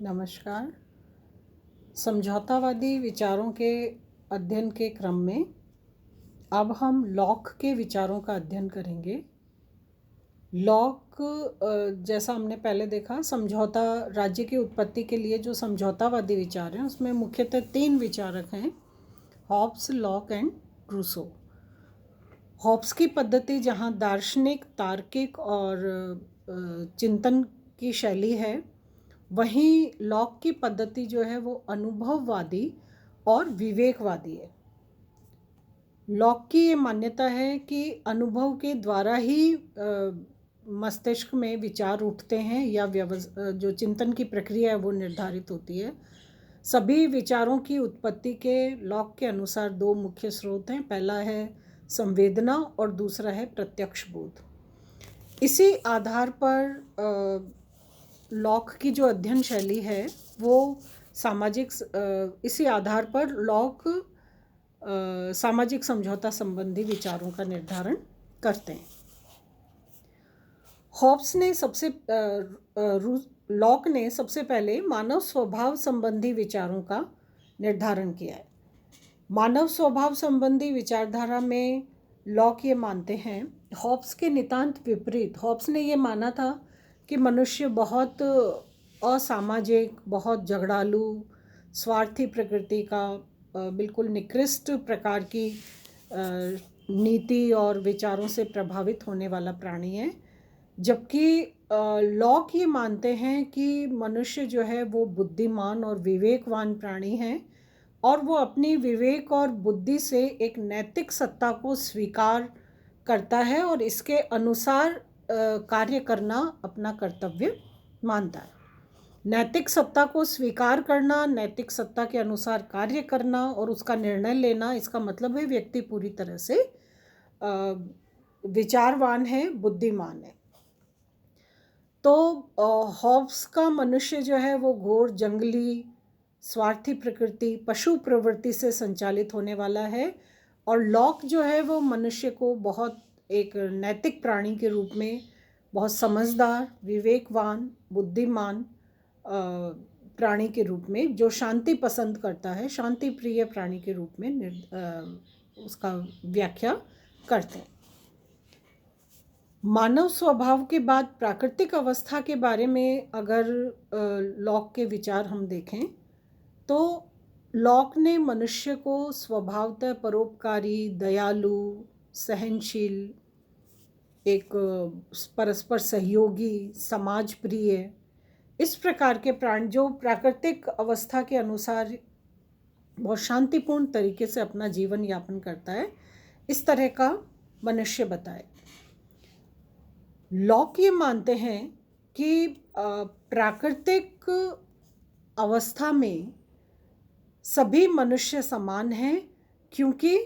नमस्कार। समझौतावादी विचारों के अध्ययन के क्रम में अब हम लॉक के विचारों का अध्ययन करेंगे। लॉक जैसा हमने पहले देखा, समझौता राज्य की उत्पत्ति के लिए जो समझौतावादी विचार हैं उसमें मुख्यतः 3 विचारक हैं, Hobbes, Locke and Rousseau. Hobbes की पद्धति जहाँ दार्शनिक, तार्किक और चिंतन की शैली है, वहीं लॉक की पद्धति जो है वो अनुभववादी और विवेकवादी है। लॉक की ये मान्यता है कि अनुभव के द्वारा ही मस्तिष्क में विचार उठते हैं या जो चिंतन की प्रक्रिया है वो निर्धारित होती है। सभी विचारों की उत्पत्ति के लॉक के अनुसार 2 मुख्य स्रोत हैं। पहला है संवेदना और दूसरा है प्रत्यक्ष बोध। इसी आधार पर लॉक की जो अध्ययन शैली है वो इसी आधार पर लॉक सामाजिक समझौता संबंधी विचारों का निर्धारण करते हैं। लॉक ने सबसे पहले मानव स्वभाव संबंधी विचारों का निर्धारण किया है। मानव स्वभाव संबंधी विचारधारा में लॉक ये मानते हैं, हॉब्स के नितांत विपरीत। हॉब्स ने ये माना था कि मनुष्य बहुत असामाजिक, बहुत झगड़ालू, स्वार्थी प्रकृति का, बिल्कुल निकृष्ट प्रकार की नीति और विचारों से प्रभावित होने वाला प्राणी है। जबकि लॉक ये मानते हैं कि मनुष्य जो है वो बुद्धिमान और विवेकवान प्राणी है और वो अपनी विवेक और बुद्धि से एक नैतिक सत्ता को स्वीकार करता है और इसके अनुसार कार्य करना अपना कर्तव्य मानता है। नैतिक सत्ता को स्वीकार करना, नैतिक सत्ता के अनुसार कार्य करना और उसका निर्णय लेना, इसका मतलब है व्यक्ति पूरी तरह से विचारवान है, बुद्धिमान है। तो हॉब्स का मनुष्य जो है वो घोर जंगली, स्वार्थी प्रकृति, पशु प्रवृत्ति से संचालित होने वाला है और लॉक जो है वो मनुष्य को बहुत एक नैतिक प्राणी के रूप में, बहुत समझदार, विवेकवान, बुद्धिमान प्राणी के रूप में, जो शांति पसंद करता है, शांति प्रिय प्राणी के रूप में उसका व्याख्या करते हैं। मानव स्वभाव के बाद प्राकृतिक अवस्था के बारे में अगर लॉक के विचार हम देखें तो लॉक ने मनुष्य को स्वभावतः परोपकारी, दयालु, सहनशील, एक परस्पर सहयोगी, समाज प्रिय, इस प्रकार के प्राणी जो प्राकृतिक अवस्था के अनुसार बहुत शांतिपूर्ण तरीके से अपना जीवन यापन करता है, इस तरह का मनुष्य बताए। लॉक ये मानते हैं कि प्राकृतिक अवस्था में सभी मनुष्य समान हैं क्योंकि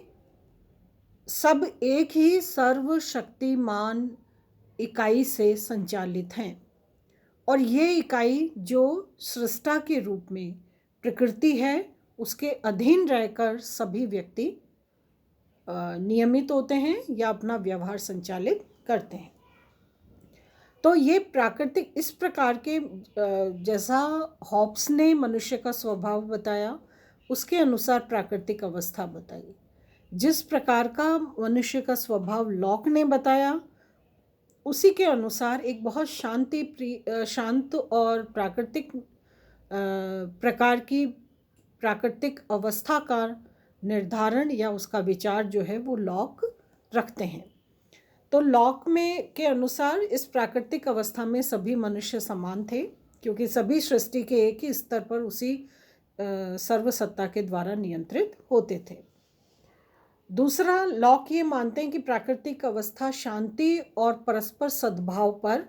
सब एक ही सर्वशक्तिमान इकाई से संचालित हैं और ये इकाई जो सृष्टा के रूप में प्रकृति है उसके अधीन रहकर सभी व्यक्ति नियमित होते हैं या अपना व्यवहार संचालित करते हैं। तो ये प्राकृतिक, इस प्रकार के जैसा हॉब्स ने मनुष्य का स्वभाव बताया उसके अनुसार प्राकृतिक अवस्था बताई। जिस प्रकार का मनुष्य का स्वभाव लॉक ने बताया उसी के अनुसार एक बहुत शांत और प्राकृतिक प्रकार की प्राकृतिक अवस्था का निर्धारण या उसका विचार जो है वो लॉक रखते हैं। तो लॉक में के अनुसार इस प्राकृतिक अवस्था में सभी मनुष्य समान थे क्योंकि सभी सृष्टि के एक ही स्तर पर उसी सर्वसत्ता के द्वारा नियंत्रित होते थे। दूसरा, लॉक ये मानते हैं कि प्राकृतिक अवस्था शांति और परस्पर सद्भाव पर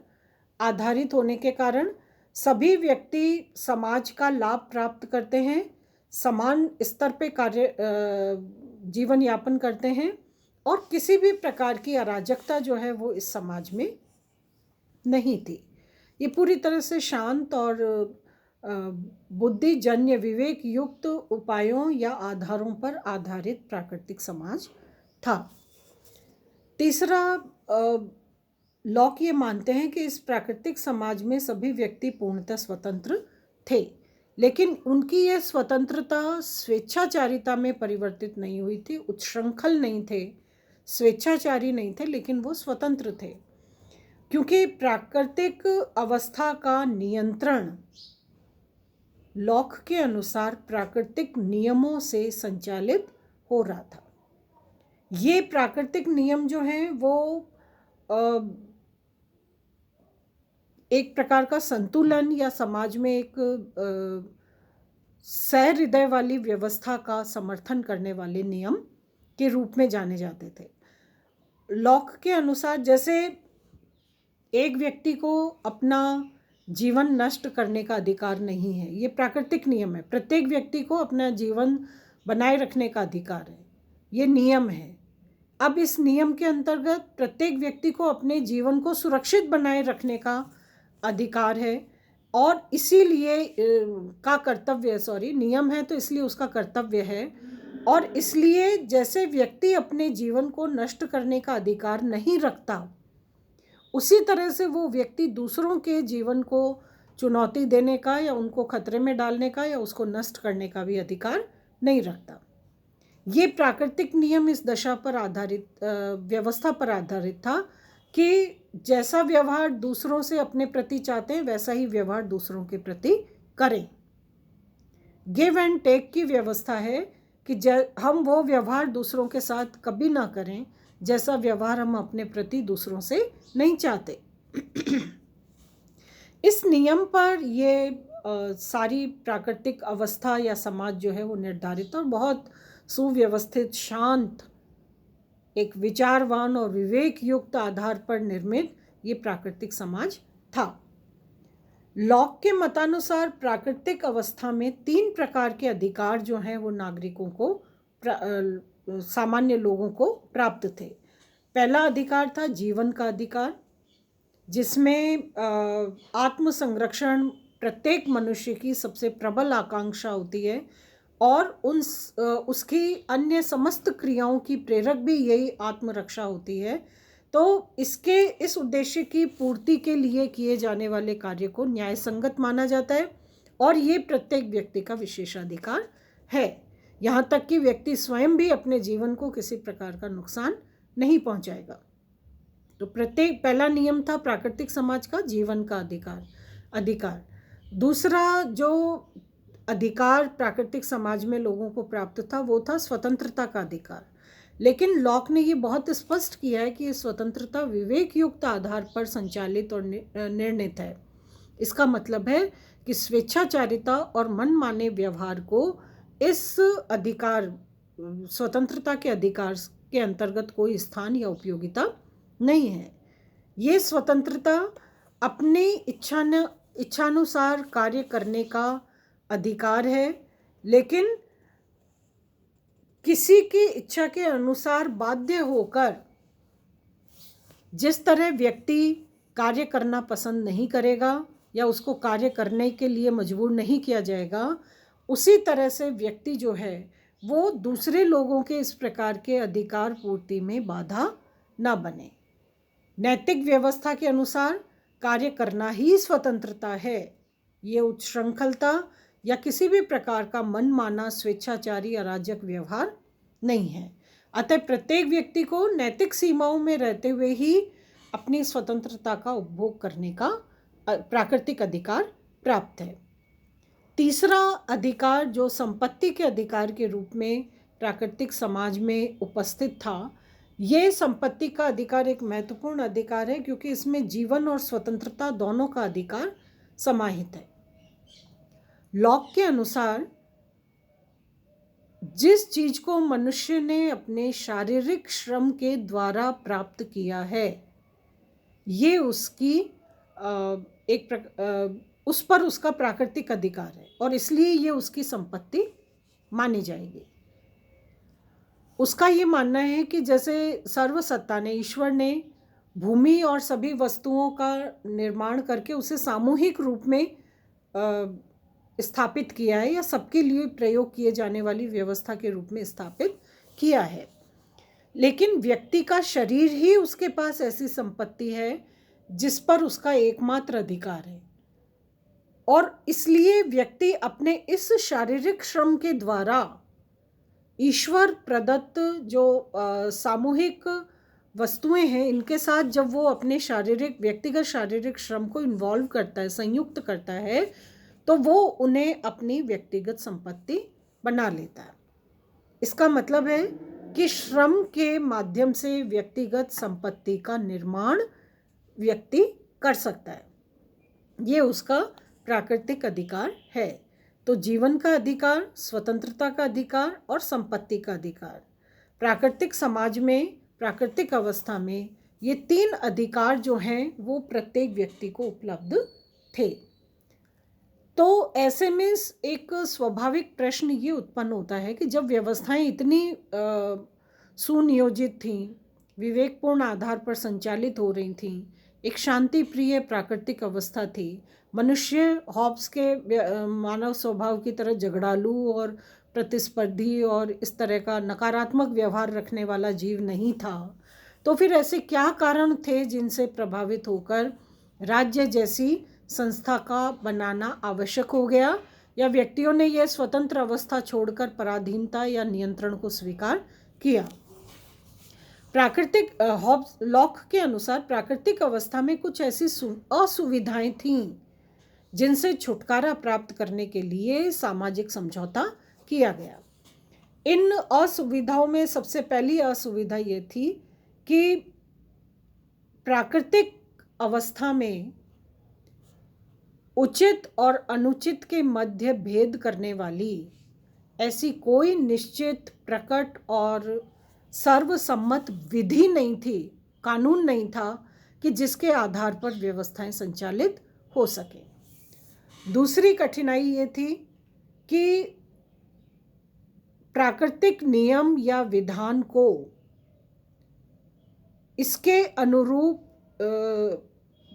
आधारित होने के कारण सभी व्यक्ति समाज का लाभ प्राप्त करते हैं, समान स्तर पे जीवन यापन करते हैं और किसी भी प्रकार की अराजकता जो है वो इस समाज में नहीं थी। ये पूरी तरह से शांत और बुद्धिजन्य विवेक युक्त उपायों या आधारों पर आधारित प्राकृतिक समाज था। तीसरा, लॉक ये मानते हैं कि इस प्राकृतिक समाज में सभी व्यक्ति पूर्णतः स्वतंत्र थे, लेकिन उनकी ये स्वतंत्रता स्वेच्छाचारिता में परिवर्तित नहीं हुई थी, उच्छृंखल नहीं थे, स्वेच्छाचारी नहीं थे, लेकिन वो स्वतंत्र थे, क्योंकि प्राकृतिक अवस्था का नियंत्रण लॉक के अनुसार प्राकृतिक नियमों से संचालित हो रहा था। ये प्राकृतिक नियम जो हैं वो एक प्रकार का संतुलन या समाज में एक सहृदय वाली व्यवस्था का समर्थन करने वाले नियम के रूप में जाने जाते थे। लॉक के अनुसार जैसे एक व्यक्ति को अपना जीवन नष्ट करने का अधिकार नहीं है, ये प्राकृतिक नियम है। प्रत्येक व्यक्ति को अपना जीवन बनाए रखने का अधिकार है, ये नियम है। अब इस नियम के अंतर्गत प्रत्येक व्यक्ति को अपने जीवन को सुरक्षित बनाए रखने का अधिकार है, और इसीलिए का कर्तव्य, नियम है तो इसलिए उसका कर्तव्य है। और इसलिए जैसे व्यक्ति अपने जीवन को नष्ट करने का अधिकार नहीं रखता, उसी तरह से वो व्यक्ति दूसरों के जीवन को चुनौती देने का या उनको खतरे में डालने का या उसको नष्ट करने का भी अधिकार नहीं रखता। ये प्राकृतिक नियम इस दशा पर आधारित, व्यवस्था पर आधारित था कि जैसा व्यवहार दूसरों से अपने प्रति चाहते हैं वैसा ही व्यवहार दूसरों के प्रति करें। गिव एंड टेक की व्यवस्था है कि हम वो व्यवहार दूसरों के साथ कभी ना करें जैसा व्यवहार हम अपने प्रति दूसरों से नहीं चाहते। इस नियम पर ये सारी प्राकृतिक अवस्था या समाज जो है वो निर्धारित और बहुत सुव्यवस्थित, शांत, एक विचारवान और विवेक युक्त आधार पर निर्मित ये प्राकृतिक समाज था। लॉक के मतानुसार प्राकृतिक अवस्था में 3 प्रकार के अधिकार जो हैं वो नागरिकों को, सामान्य लोगों को प्राप्त थे। पहला अधिकार था जीवन का अधिकार, जिसमें आत्म संरक्षण प्रत्येक मनुष्य की सबसे प्रबल आकांक्षा होती है, और उसकी अन्य समस्त क्रियाओं की प्रेरक भी यही आत्मरक्षा होती है। तो इस उद्देश्य की पूर्ति के लिए किए जाने वाले कार्य को न्याय संगत माना जाता है, और ये प्रत्येक व्यक्ति का विशेषाधिकार है, यहाँ तक कि व्यक्ति स्वयं भी अपने जीवन को किसी प्रकार का नुकसान नहीं पहुँचाएगा। तो पहला नियम था प्राकृतिक समाज का जीवन का अधिकार। दूसरा जो अधिकार प्राकृतिक समाज में लोगों को प्राप्त था वो था स्वतंत्रता का अधिकार। लेकिन लॉक ने ये बहुत स्पष्ट किया है कि ये स्वतंत्रता विवेक युक्त आधार पर संचालित और निर्णित है। इसका मतलब है कि स्वेच्छाचारिता और मनमाने व्यवहार को इस अधिकार, स्वतंत्रता के अधिकार के अंतर्गत कोई स्थान या उपयोगिता नहीं है। ये स्वतंत्रता अपनी इच्छानुसार कार्य करने का अधिकार है, लेकिन किसी की इच्छा के अनुसार बाध्य होकर जिस तरह व्यक्ति कार्य करना पसंद नहीं करेगा या उसको कार्य करने के लिए मजबूर नहीं किया जाएगा, उसी तरह से व्यक्ति जो है वो दूसरे लोगों के इस प्रकार के अधिकार पूर्ति में बाधा न बने। नैतिक व्यवस्था के अनुसार कार्य करना ही स्वतंत्रता है। ये उच्छृंखलता या किसी भी प्रकार का मनमाना स्वेच्छाचारी अराजक व्यवहार नहीं है। अतः प्रत्येक व्यक्ति को नैतिक सीमाओं में रहते हुए ही अपनी स्वतंत्रता का उपभोग करने का प्राकृतिक अधिकार प्राप्त है। तीसरा अधिकार जो संपत्ति के अधिकार के रूप में प्राकृतिक समाज में उपस्थित था, ये संपत्ति का अधिकार एक महत्वपूर्ण अधिकार है, क्योंकि इसमें जीवन और स्वतंत्रता दोनों का अधिकार समाहित है। लॉक के अनुसार जिस चीज को मनुष्य ने अपने शारीरिक श्रम के द्वारा प्राप्त किया है, ये उसकी उस पर उसका प्राकृतिक अधिकार है, और इसलिए ये उसकी संपत्ति मानी जाएगी। उसका ये मानना है कि जैसे सर्वसत्ता ने, ईश्वर ने भूमि और सभी वस्तुओं का निर्माण करके उसे सामूहिक रूप में स्थापित किया है, या सबके लिए प्रयोग किए जाने वाली व्यवस्था के रूप में स्थापित किया है, लेकिन व्यक्ति का शरीर ही उसके पास ऐसी संपत्ति है जिस पर उसका एकमात्र अधिकार है। और इसलिए व्यक्ति अपने इस शारीरिक श्रम के द्वारा ईश्वर प्रदत्त जो सामूहिक वस्तुएं हैं, इनके साथ जब वो अपने व्यक्तिगत शारीरिक श्रम को इन्वॉल्व करता है, संयुक्त करता है, तो वो उन्हें अपनी व्यक्तिगत संपत्ति बना लेता है। इसका मतलब है कि श्रम के माध्यम से व्यक्तिगत संपत्ति का निर्माण व्यक्ति कर सकता है। ये उसका प्राकृतिक अधिकार है। तो जीवन का अधिकार, स्वतंत्रता का अधिकार और संपत्ति का अधिकार। प्राकृतिक समाज में, प्राकृतिक अवस्था में ये 3 अधिकार जो हैं वो प्रत्येक व्यक्ति को उपलब्ध थे। तो ऐसे में एक स्वाभाविक प्रश्न ये उत्पन्न होता है कि जब व्यवस्थाएं इतनी सुनियोजित थीं, विवेकपूर्ण आधार पर संचालित हो रही थीं, एक शांति प्रिय प्राकृतिक अवस्था थी, मनुष्य हॉब्स के मानव स्वभाव की तरह झगड़ालू और प्रतिस्पर्धी और इस तरह का नकारात्मक व्यवहार रखने वाला जीव नहीं था, तो फिर ऐसे क्या कारण थे जिनसे प्रभावित होकर राज्य जैसी संस्था का बनाना आवश्यक हो गया, या व्यक्तियों ने यह स्वतंत्र अवस्था छोड़कर पराधीनता या नियंत्रण को स्वीकार किया। प्राकृतिक हॉब्स लॉक के अनुसार प्राकृतिक अवस्था में कुछ ऐसी असुविधाएं थीं जिनसे छुटकारा प्राप्त करने के लिए सामाजिक समझौता किया गया। इन असुविधाओं में सबसे पहली असुविधा ये थी कि प्राकृतिक अवस्था में उचित और अनुचित के मध्य भेद करने वाली ऐसी कोई निश्चित, प्रकट और सर्वसम्मत विधि नहीं थी, कानून नहीं था कि जिसके आधार पर व्यवस्थाएं संचालित हो सके। दूसरी कठिनाई ये थी कि प्राकृतिक नियम या विधान को इसके अनुरूप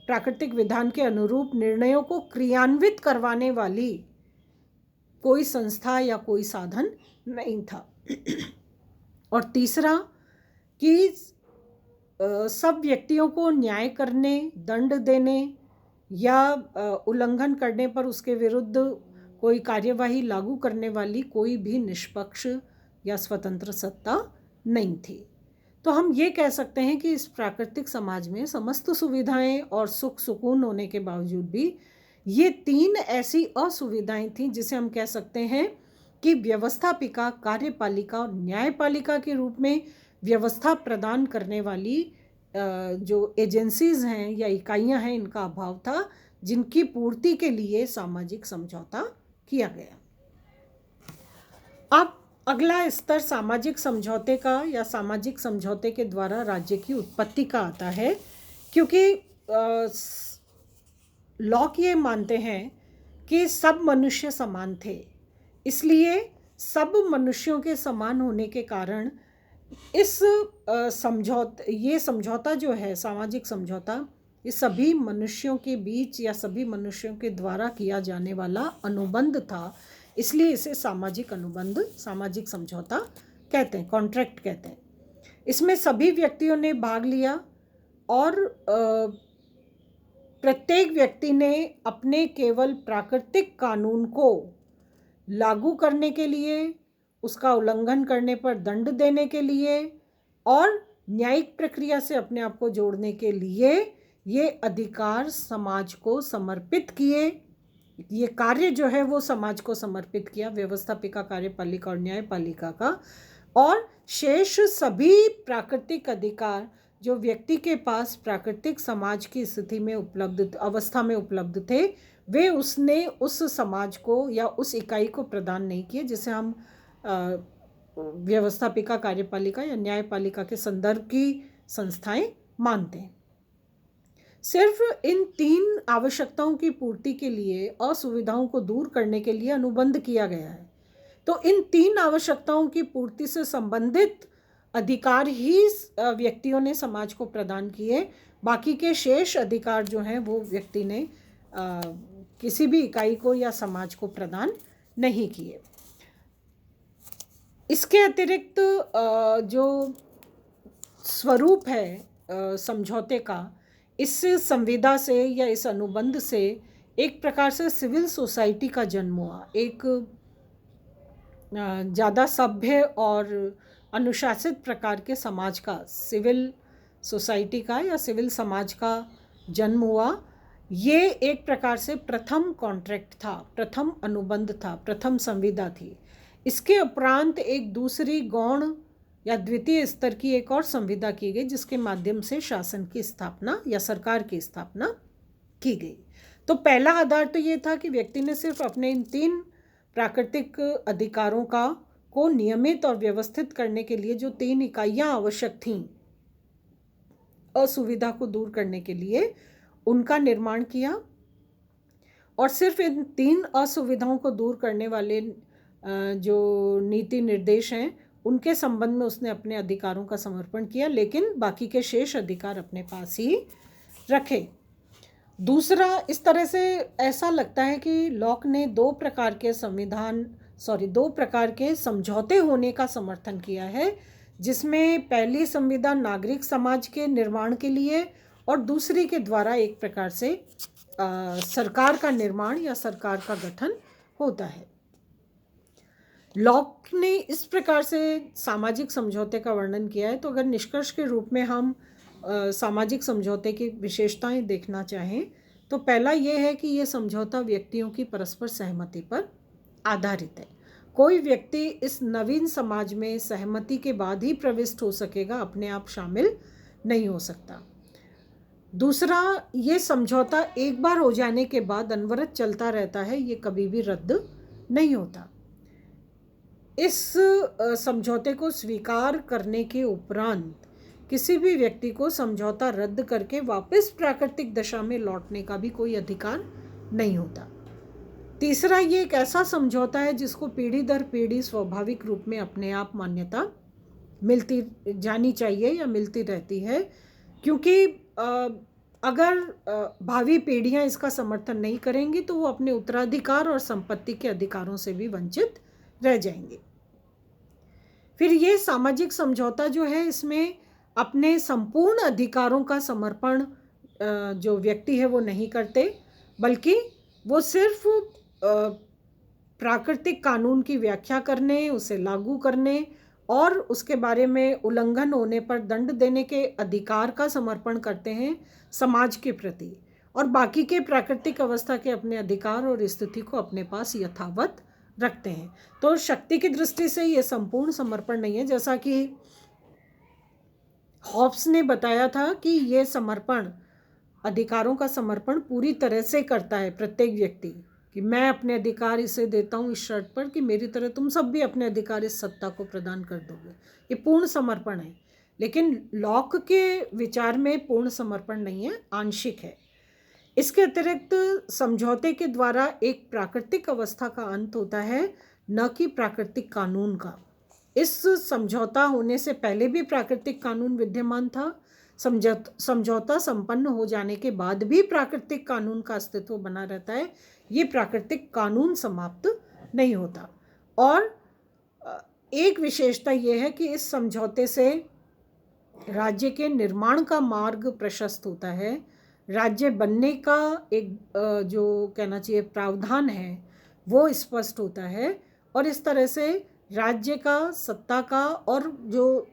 प्राकृतिक विधान के अनुरूप निर्णयों को क्रियान्वित करवाने वाली कोई संस्था या कोई साधन नहीं था। और तीसरा कि सब व्यक्तियों को न्याय करने, दंड देने या उल्लंघन करने पर उसके विरुद्ध कोई कार्यवाही लागू करने वाली कोई भी निष्पक्ष या स्वतंत्र सत्ता नहीं थी। तो हम ये कह सकते हैं कि इस प्राकृतिक समाज में समस्त सुविधाएं और सुख सुकून होने के बावजूद भी ये 3 ऐसी असुविधाएं थीं जिसे हम कह सकते हैं कि व्यवस्थापिका, कार्यपालिका और न्यायपालिका के रूप में व्यवस्था प्रदान करने वाली जो एजेंसीज हैं या इकाइयां हैं, इनका अभाव था, जिनकी पूर्ति के लिए सामाजिक समझौता किया गया। अब अगला स्तर सामाजिक समझौते का या सामाजिक समझौते के द्वारा राज्य की उत्पत्ति का आता है, क्योंकि लॉक ये मानते हैं कि सब मनुष्य समान थे, इसलिए सब मनुष्यों के समान होने के कारण इस समझौता जो है, सामाजिक समझौता, ये सभी मनुष्यों के बीच या सभी मनुष्यों के द्वारा किया जाने वाला अनुबंध था, इसलिए इसे सामाजिक अनुबंध, सामाजिक समझौता कहते हैं, कॉन्ट्रैक्ट कहते हैं। इसमें सभी व्यक्तियों ने भाग लिया और प्रत्येक व्यक्ति ने अपने केवल प्राकृतिक कानून को लागू करने के लिए, उसका उल्लंघन करने पर दंड देने के लिए और न्यायिक प्रक्रिया से अपने आप को जोड़ने के लिए ये अधिकार समाज को समर्पित किए। ये कार्य जो है वो समाज को समर्पित किया, व्यवस्थापिका, कार्यपालिका और न्यायपालिका का। और शेष सभी प्राकृतिक अधिकार जो व्यक्ति के पास प्राकृतिक समाज की स्थिति में अवस्था में उपलब्ध थे, वे उसने उस समाज को या उस इकाई को प्रदान नहीं किए जिसे हम व्यवस्थापिका, कार्यपालिका या न्यायपालिका के संदर्भ की संस्थाएं मानते हैं। सिर्फ इन 3 आवश्यकताओं की पूर्ति के लिए, असुविधाओं को दूर करने के लिए अनुबंध किया गया है। तो इन 3 आवश्यकताओं की पूर्ति से संबंधित अधिकार ही व्यक्तियों ने समाज को प्रदान किए, बाकी के शेष अधिकार जो हैं वो व्यक्ति ने किसी भी इकाई को या समाज को प्रदान नहीं किए। इसके अतिरिक्त जो स्वरूप है समझौते का, इस संविदा से या इस अनुबंध से एक प्रकार से सिविल सोसाइटी का जन्म हुआ, एक ज़्यादा सभ्य और अनुशासित प्रकार के समाज का, सिविल सोसाइटी का या सिविल समाज का जन्म हुआ। ये एक प्रकार से प्रथम कॉन्ट्रैक्ट था, प्रथम अनुबंध था, प्रथम संविदा थी। इसके उपरांत एक दूसरी गौण या द्वितीय स्तर की एक और संविदा की गई, जिसके माध्यम से शासन की स्थापना या सरकार की स्थापना की गई। तो पहला आधार तो ये था कि व्यक्ति ने सिर्फ अपने इन 3 प्राकृतिक अधिकारों को नियमित और व्यवस्थित करने के लिए जो 3 इकाइयाँ आवश्यक थीं, असुविधा को दूर करने के लिए, उनका निर्माण किया। और सिर्फ इन 3 असुविधाओं को दूर करने वाले जो नीति निर्देश हैं, उनके संबंध में उसने अपने अधिकारों का समर्पण किया, लेकिन बाकी के शेष अधिकार अपने पास ही रखे। दूसरा, इस तरह से ऐसा लगता है कि लॉक ने 2 प्रकार के समझौते होने का समर्थन किया है, जिसमें पहली संविदा नागरिक समाज के निर्माण के लिए और दूसरी के द्वारा एक प्रकार से सरकार का निर्माण या सरकार का गठन होता है। लॉक ने इस प्रकार से सामाजिक समझौते का वर्णन किया है। तो अगर निष्कर्ष के रूप में हम सामाजिक समझौते की विशेषताएं देखना चाहें, तो पहला ये है कि ये समझौता व्यक्तियों की परस्पर सहमति पर आधारित है। कोई व्यक्ति इस नवीन समाज में सहमति के बाद ही प्रविष्ट हो सकेगा, अपने आप शामिल नहीं हो सकता। दूसरा, ये समझौता एक बार हो जाने के बाद अनवरत चलता रहता है, ये कभी भी रद्द नहीं होता। इस समझौते को स्वीकार करने के उपरांत किसी भी व्यक्ति को समझौता रद्द करके वापस प्राकृतिक दशा में लौटने का भी कोई अधिकार नहीं होता। तीसरा, ये एक ऐसा समझौता है जिसको पीढ़ी दर पीढ़ी स्वाभाविक रूप में अपने आप मान्यता मिलती जानी चाहिए या मिलती रहती है, क्योंकि अगर भावी पीढ़ियां इसका समर्थन नहीं करेंगी तो वो अपने उत्तराधिकार और संपत्ति के अधिकारों से भी वंचित रह जाएंगे। फिर ये सामाजिक समझौता जो है, इसमें अपने संपूर्ण अधिकारों का समर्पण जो व्यक्ति है वो नहीं करते, बल्कि वो सिर्फ प्राकृतिक कानून की व्याख्या करने, उसे लागू करने और उसके बारे में उल्लंघन होने पर दंड देने के अधिकार का समर्पण करते हैं समाज के प्रति, और बाकी के प्राकृतिक अवस्था के अपने अधिकार और स्थिति को अपने पास यथावत रखते हैं। तो शक्ति की दृष्टि से ये संपूर्ण समर्पण नहीं है, जैसा कि हॉब्स ने बताया था कि ये समर्पण, अधिकारों का समर्पण पूरी तरह से करता है प्रत्येक व्यक्ति, कि मैं अपने अधिकार इसे देता हूँ इस शर्त पर कि मेरी तरह तुम सब भी अपने अधिकार इस सत्ता को प्रदान कर दोगे। ये पूर्ण समर्पण है। लेकिन लॉक के विचार में पूर्ण समर्पण नहीं है, आंशिक है। इसके अतिरिक्त समझौते के द्वारा एक प्राकृतिक अवस्था का अंत होता है, न कि प्राकृतिक कानून का। इस समझौता होने से पहले भी प्राकृतिक कानून विद्यमान था। समझौता संपन्न हो जाने के बाद भी प्राकृतिक कानून का अस्तित्व बना रहता है। ये प्राकृतिक कानून समाप्त नहीं होता। और एक विशेषता ये है कि इस समझौते से राज्य के निर्माण का मार्ग प्रशस्त होता है। राज्य बनने का एक जो कहना चाहिए प्रावधान है वो स्पष्ट होता है, और इस तरह से राज्य का, सत्ता का और जो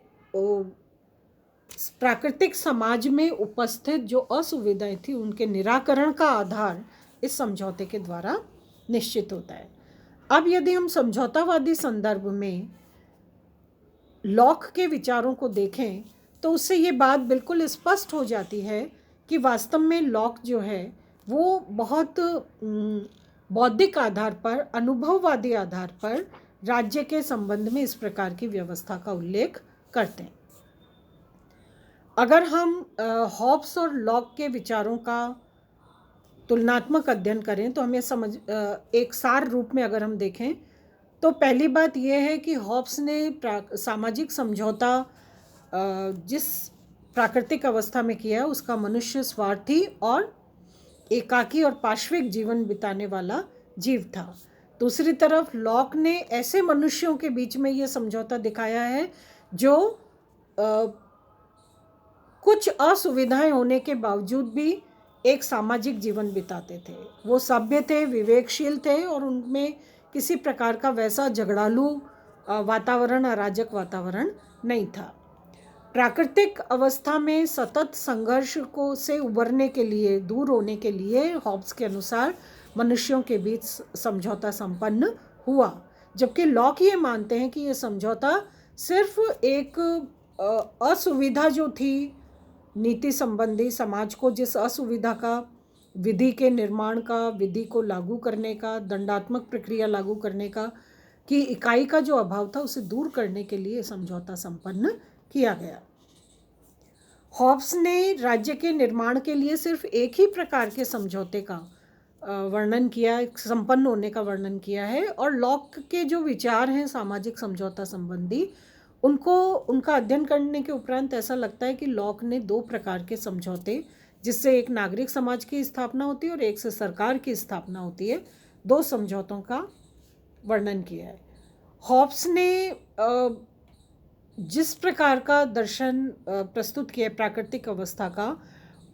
प्राकृतिक समाज में उपस्थित जो असुविधाएं थी उनके निराकरण का आधार इस समझौते के द्वारा निश्चित होता है। अब यदि हम समझौतावादी संदर्भ में लॉक के विचारों को देखें तो उससे ये बात बिल्कुल स्पष्ट हो जाती है कि वास्तव में लॉक जो है वो बहुत बौद्धिक आधार पर, अनुभववादी आधार पर राज्य के संबंध में इस प्रकार की व्यवस्था का उल्लेख करते हैं। अगर हम हॉब्स और लॉक के विचारों का तुलनात्मक अध्ययन करें तो हमें एक सार रूप में अगर हम देखें तो पहली बात यह है कि हॉब्स ने सामाजिक समझौता जिस प्राकृतिक अवस्था में किया है उसका मनुष्य स्वार्थी और एकाकी और पार्श्विक जीवन बिताने वाला जीव था। दूसरी तरफ लॉक ने ऐसे मनुष्यों के बीच में ये समझौता दिखाया है जो कुछ असुविधाएं होने के बावजूद भी एक सामाजिक जीवन बिताते थे। वो सभ्य थे, विवेकशील थे और उनमें किसी प्रकार का वैसा झगड़ालू वातावरण, अराजक वातावरण नहीं था। प्राकृतिक अवस्था में सतत संघर्ष को से उबरने के लिए, दूर होने के लिए हॉब्स के अनुसार मनुष्यों के बीच समझौता संपन्न हुआ, जबकि लॉक ये मानते हैं कि ये समझौता सिर्फ एक असुविधा जो थी नीति संबंधी, समाज को जिस असुविधा का, विधि के निर्माण का, विधि को लागू करने का, दंडात्मक प्रक्रिया लागू करने का की इकाई का जो अभाव था, उसे दूर करने के लिए समझौता संपन्न किया गया। हॉब्स ने राज्य के निर्माण के लिए सिर्फ एक ही प्रकार के समझौते का वर्णन किया, संपन्न होने का वर्णन किया है, और लॉक के जो विचार हैं सामाजिक समझौता संबंधी, उनका अध्ययन करने के उपरांत ऐसा लगता है कि लॉक ने दो प्रकार के समझौते, जिससे एक नागरिक समाज की स्थापना होती है और एक से सरकार की स्थापना होती है, दो समझौतों का वर्णन किया है। हॉब्स ने जिस प्रकार का दर्शन प्रस्तुत किया प्राकृतिक अवस्था का,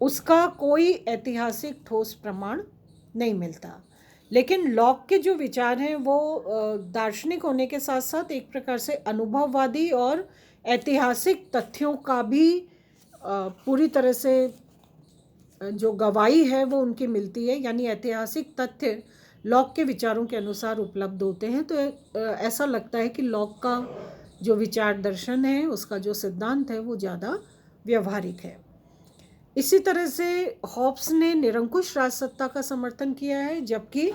उसका कोई ऐतिहासिक ठोस प्रमाण नहीं मिलता। लेकिन लॉक के जो विचार हैं वो दार्शनिक होने के साथ साथ एक प्रकार से अनुभववादी और ऐतिहासिक तथ्यों का भी पूरी तरह से जो गवाही है वो उनकी मिलती है, यानी ऐतिहासिक तथ्य लॉक के विचारों के अनुसार उपलब्ध होते हैं। तो ऐसा लगता है कि लॉक का जो विचार दर्शन है, उसका जो सिद्धांत है, वो ज़्यादा व्यवहारिक है। इसी तरह से हॉब्स ने निरंकुश राजसत्ता का समर्थन किया है, जबकि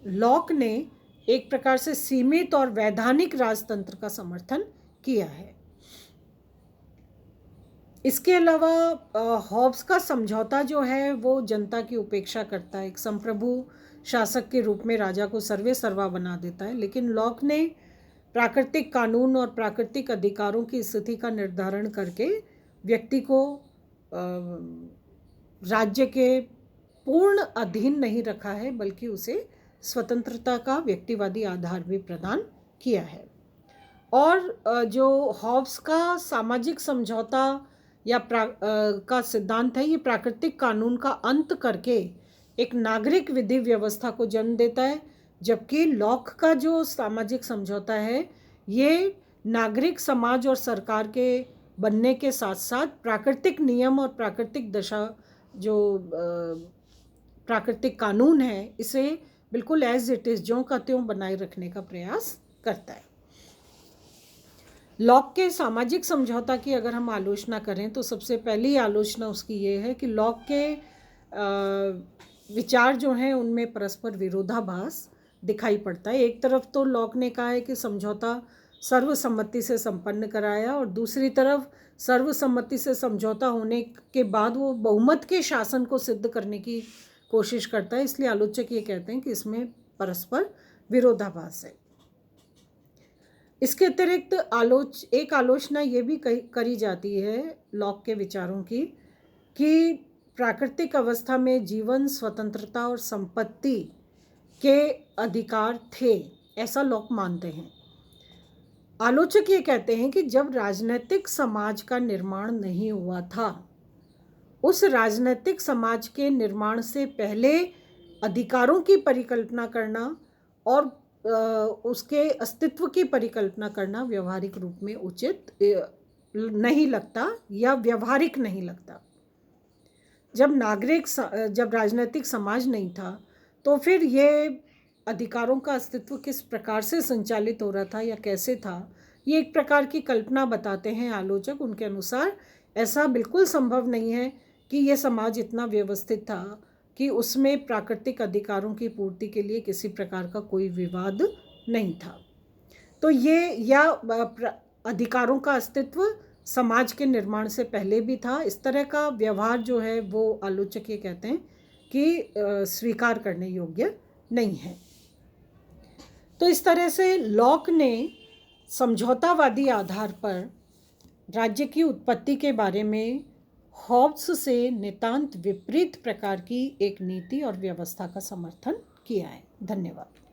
लॉक ने एक प्रकार से सीमित और वैधानिक राजतंत्र का समर्थन किया है। इसके अलावा हॉब्स का समझौता जो है वो जनता की उपेक्षा करता है, एक संप्रभु शासक के रूप में राजा को सर्वे सर्वा बना देता है। लेकिन लॉक ने प्राकृतिक कानून और प्राकृतिक अधिकारों की स्थिति का निर्धारण करके व्यक्ति को राज्य के पूर्ण अधीन नहीं रखा है, बल्कि उसे स्वतंत्रता का व्यक्तिवादी आधार भी प्रदान किया है। और जो हॉब्स का सामाजिक समझौता या का सिद्धांत है, ये प्राकृतिक कानून का अंत करके एक नागरिक विधि व्यवस्था को जन्म देता है, जबकि लॉक का जो सामाजिक समझौता है ये नागरिक समाज और सरकार के बनने के साथ साथ प्राकृतिक नियम और प्राकृतिक दशा, जो प्राकृतिक कानून है, इसे बिल्कुल एज इट इज़, ज्यों का त्यों बनाए रखने का प्रयास करता है। लॉक के सामाजिक समझौता की अगर हम आलोचना करें तो सबसे पहली आलोचना उसकी ये है कि लॉक के विचार जो हैं उनमें परस्पर विरोधाभास दिखाई पड़ता है। एक तरफ तो लॉक ने कहा है कि समझौता सर्वसम्मति से संपन्न कराया, और दूसरी तरफ सर्वसम्मति से समझौता होने के बाद वो बहुमत के शासन को सिद्ध करने की कोशिश करता है। इसलिए आलोचक ये कहते हैं कि इसमें परस्पर विरोधाभास है। इसके अतिरिक्त एक आलोचना ये भी करी जाती है लॉक के विचारों की कि प्राकृतिक अवस्था में जीवन, स्वतंत्रता और संपत्ति के अधिकार थे, ऐसा लॉक मानते हैं। आलोचक ये कहते हैं कि जब राजनीतिक समाज का निर्माण नहीं हुआ था, उस राजनीतिक समाज के निर्माण से पहले अधिकारों की परिकल्पना करना और उसके अस्तित्व की परिकल्पना करना व्यवहारिक रूप में उचित नहीं लगता या व्यवहारिक नहीं लगता। जब राजनीतिक समाज नहीं था तो फिर ये अधिकारों का अस्तित्व किस प्रकार से संचालित हो रहा था या कैसे था, ये एक प्रकार की कल्पना बताते हैं आलोचक। उनके अनुसार ऐसा बिल्कुल संभव नहीं है कि ये समाज इतना व्यवस्थित था कि उसमें प्राकृतिक अधिकारों की पूर्ति के लिए किसी प्रकार का कोई विवाद नहीं था। तो ये या अधिकारों का अस्तित्व समाज के निर्माण से पहले भी था, इस तरह का व्यवहार जो है वो आलोचक ये कहते हैं कि स्वीकार करने योग्य नहीं है। तो इस तरह से लॉक ने समझौतावादी आधार पर राज्य की उत्पत्ति के बारे में हॉब्स से नितांत विपरीत प्रकार की एक नीति और व्यवस्था का समर्थन किया है। धन्यवाद।